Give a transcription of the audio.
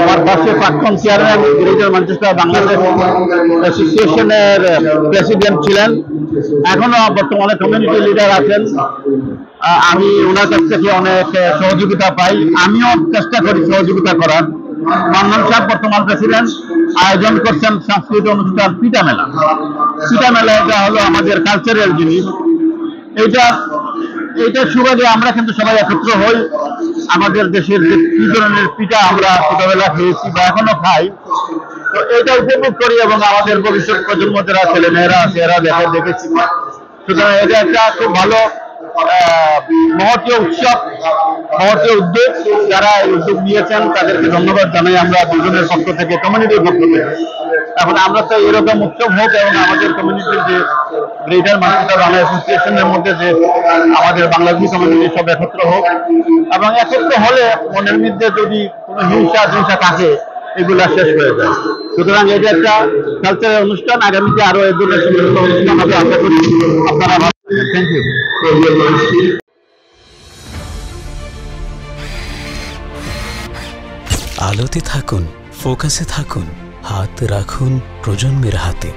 আমার পাশে প্রাক্তন চেয়ারম্যান গ্রেটার ম্যানচেস্টার বাংলাদেশ অ্যাসোসিয়েশনের প্রেসিডেন্ট ছিলেন, এখনো বর্তমানে কমিউনিটি লিডার আছেন। আমি ওনার কাছ থেকে অনেক সহযোগিতা পাই, আমিও চেষ্টা করি সহযোগিতা করার। মান্নান সাহেব বর্তমান প্রেসিডেন্ট আয়োজন করছেন সাংস্কৃতিক অনুষ্ঠান পিঠা মেলা। পিঠা মেলা এটা হলো আমাদের কালচারাল জিনিস। এইটার সুবাদে আমরা কিন্তু সবাই একত্র হই। আমাদের দেশের যে কি ধরনের পিঠা আমরা ছোটবেলা খেয়েছি বা এখনো খাই, তো এটা উপভোগ করি এবং আমাদের ভবিষ্যৎ প্রজন্ম যারা ছেলে মেয়েরা আছে এরা দেখেছি। সুতরাং এটা একটা খুব ভালো মহতীয় উৎসব, মহতীয় উদ্যোগ। যারা এই উদ্যোগ নিয়েছেন তাদেরকে ধন্যবাদ জানাই আমরা দুজনের পক্ষ থেকে, কমিউনিটির পক্ষ থেকে। এখন আমরা তো এরকম উৎসব হোক এবং আমাদের কমিউনিটির যে গ্রেটার ম্যানচেস্টার বাংলা অ্যাসোসিয়েশনের মধ্যে যে আমাদের বাংলাদেশি কমিউনিটি সব একত্র হোক, এবং একত্র হলে মনের মধ্যে যদি কোনো হিংসা থাকে এগুলা শেষ হয়ে যায়। সুতরাং এটা একটা কালচারাল অনুষ্ঠান, আগামীতে আরো এই ধরনের অনুষ্ঠান হবে আশা করি। আপনারা থ্যাংক ইউ। আলোতে থাকুন, ফোকাসে থাকুন, হাত রাখুন প্রজন্মের হাতে।